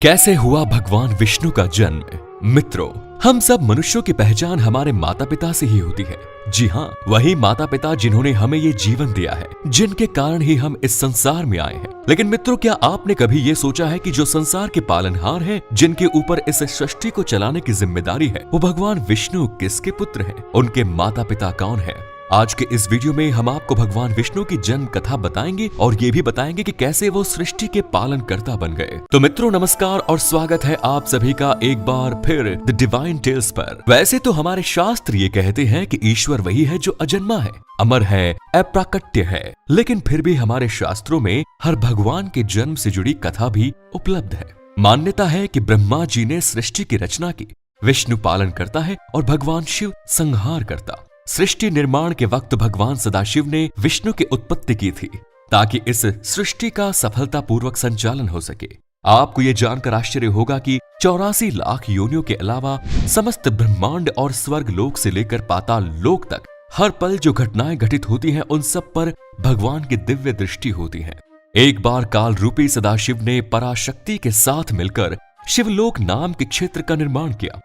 कैसे हुआ भगवान विष्णु का जन्म? मित्रों, हम सब मनुष्यों की पहचान हमारे माता पिता से ही होती है। जी हाँ, वही माता पिता जिन्होंने हमें ये जीवन दिया है, जिनके कारण ही हम इस संसार में आए हैं। लेकिन मित्रों, क्या आपने कभी ये सोचा है कि जो संसार के पालनहार हैं, जिनके ऊपर इस सृष्टि को चलाने की जिम्मेदारी है, वो भगवान विष्णु किसके पुत्र हैं? उनके माता पिता कौन है? आज के इस वीडियो में हम आपको भगवान विष्णु की जन्म कथा बताएंगे और ये भी बताएंगे कि कैसे वो सृष्टि के पालनकर्ता बन गए। तो मित्रों, नमस्कार और स्वागत है आप सभी का एक बार फिर द डिवाइन टेल्स पर। वैसे तो हमारे शास्त्र ये कहते हैं कि ईश्वर वही है जो अजन्मा है, अमर है, अप्राकृत्य है, लेकिन फिर भी हमारे शास्त्रों में हर भगवान के जन्म से जुड़ी कथा भी उपलब्ध है। मान्यता है कि ब्रह्मा जी ने सृष्टि की रचना की, विष्णु पालन करता है और भगवान शिव संहार करता। सृष्टि निर्माण के वक्त भगवान सदाशिव ने विष्णु की उत्पत्ति की थी ताकि इस सृष्टि का सफलतापूर्वक संचालन हो सके। आपको ये जानकर आश्चर्य होगा कि 84 लाख योनियों के अलावा समस्त ब्रह्मांड और स्वर्ग लोक से लेकर पाताल लोक तक हर पल जो घटनाएं घटित होती हैं, उन सब पर भगवान की दिव्य दृष्टि होती है। एक बार काल रूपी सदाशिव ने पराशक्ति के साथ मिलकर शिवलोक नाम के क्षेत्र का निर्माण किया।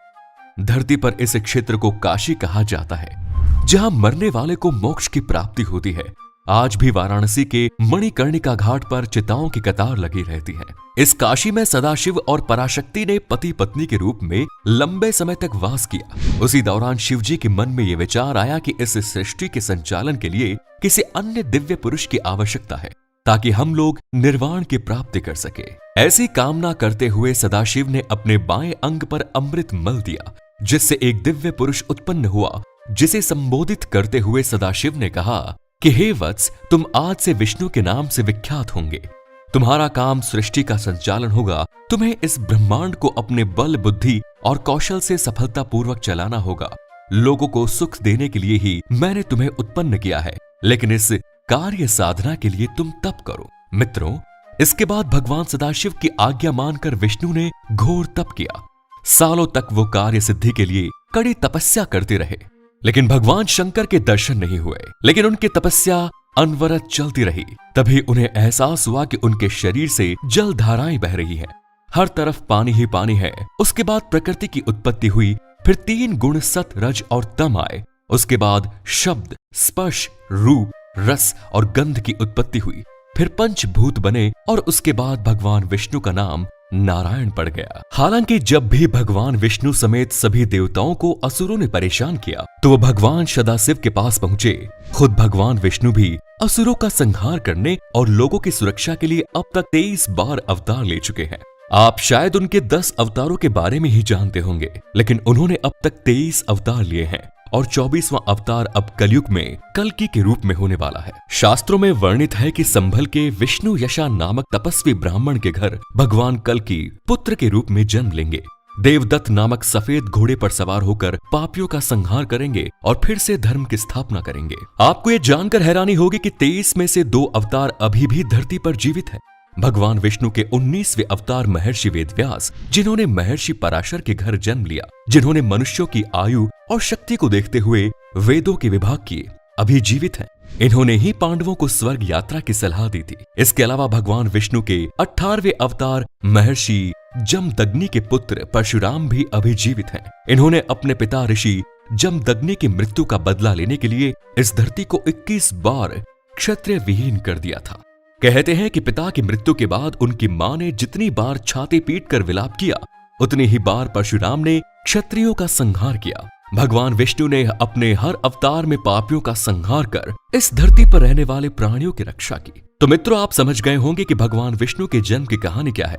धरती पर इस क्षेत्र को काशी कहा जाता है, जहां मरने वाले को मोक्ष की प्राप्ति होती है। आज भी वाराणसी के मणिकर्णिका घाट पर चिताओं की कतार लगी रहती है। इस काशी में सदाशिव और पराशक्ति ने पति पत्नी के रूप में लंबे समय तक वास किया। उसी दौरान शिव जी के मन में यह विचार आया कि इस सृष्टि के संचालन के लिए किसी अन्य दिव्य पुरुष की आवश्यकता है, ताकि हम लोग निर्वाण की प्राप्ति कर सके। ऐसी कामना करते हुए सदाशिव ने अपने बाएं अंग पर अमृत मल दिया, जिससे एक दिव्य पुरुष उत्पन्न हुआ, जिसे संबोधित करते हुए सदाशिव ने कहा कि हे वत्स, तुम आज से विष्णु के नाम से विख्यात होंगे। तुम्हारा काम सृष्टि का संचालन होगा। तुम्हें इस ब्रह्मांड को अपने बल, बुद्धि और कौशल से सफलतापूर्वक चलाना होगा। लोगों को सुख देने के लिए ही मैंने तुम्हें उत्पन्न किया है, लेकिन इस कार्य साधना के लिए तुम तप करो। मित्रों, इसके बाद भगवान सदाशिव की आज्ञा मानकर विष्णु ने घोर तप किया। सालों तक वो कार्य सिद्धि के लिए कड़ी तपस्या करते रहे, लेकिन भगवान शंकर के दर्शन नहीं हुए। लेकिन उनकी तपस्या अनवरत चलती रही। तभी उन्हें एहसास हुआ कि उनके शरीर से जल धाराएं बह रही हैं, हर तरफ पानी ही पानी है। उसके बाद प्रकृति की उत्पत्ति हुई, फिर 3 गुण सत, रज और तम आए। उसके बाद शब्द, स्पर्श, रूप, रस और गंध की उत्पत्ति हुई, फिर पंचभूत बने और उसके बाद भगवान विष्णु का नाम नारायण पड़ गया। हालांकि जब भी भगवान विष्णु समेत सभी देवताओं को असुरों ने परेशान किया, तो वो भगवान सदाशिव के पास पहुंचे। खुद भगवान विष्णु भी असुरों का संहार करने और लोगों की सुरक्षा के लिए अब तक 23 बार अवतार ले चुके हैं। आप शायद उनके 10 अवतारों के बारे में ही जानते होंगे, लेकिन उन्होंने अब तक 23 अवतार लिए हैं और 24वां अवतार अब कलयुग में कल्कि के रूप में होने वाला है। शास्त्रों में वर्णित है कि संभल के विष्णु यशा नामक तपस्वी ब्राह्मण के घर भगवान कल्कि पुत्र के रूप में जन्म लेंगे। देवदत्त नामक सफेद घोड़े पर सवार होकर पापियों का संहार करेंगे और फिर से धर्म की स्थापना करेंगे। आपको ये जानकर हैरानी होगी कि 23 में से 2 अवतार अभी भी धरती पर जीवित है। भगवान विष्णु के 19वें अवतार महर्षि वेदव्यास, जिन्होंने महर्षि पराशर के घर जन्म लिया, जिन्होंने मनुष्यों की आयु और शक्ति को देखते हुए वेदों के विभाग किए, अभी जीवित हैं। इन्होंने ही पांडवों को स्वर्ग यात्रा की सलाह दी थी। इसके अलावा भगवान विष्णु के 18वें अवतार महर्षि जमदग्नि के पुत्र परशुराम भी अभी जीवित हैं। इन्होंने अपने पिता ऋषि जमदग्नि की मृत्यु का बदला लेने के लिए इस धरती को 21 बार क्षत्रिय विहीन कर दिया था। कहते हैं कि पिता की मृत्यु के बाद उनकी मां ने जितनी बार छाती पीट कर विलाप किया, उतनी ही बार परशुराम ने क्षत्रियों का संहार किया। भगवान विष्णु ने अपने हर अवतार में पापियों का संहार कर इस धरती पर रहने वाले प्राणियों की रक्षा की। तो मित्रों, आप समझ गए होंगे कि भगवान विष्णु के जन्म की कहानी क्या है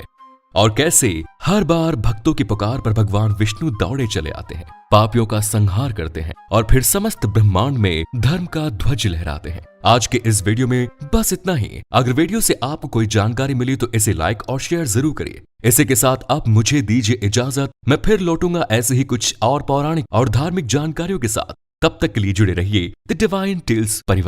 और कैसे हर बार भक्तों की पुकार पर भगवान विष्णु दौड़े चले आते हैं, पापियों का संहार करते हैं और फिर समस्त ब्रह्मांड में धर्म का ध्वज लहराते हैं। आज के इस वीडियो में बस इतना ही। अगर वीडियो से आपको कोई जानकारी मिली तो इसे लाइक और शेयर जरूर करिए। इसी के साथ आप मुझे दीजिए इजाजत। मैं फिर लौटूंगा ऐसे ही कुछ और पौराणिक और धार्मिक जानकारियों के साथ। तब तक के लिए जुड़े रहिए द डिवाइन टेल्स परिवार।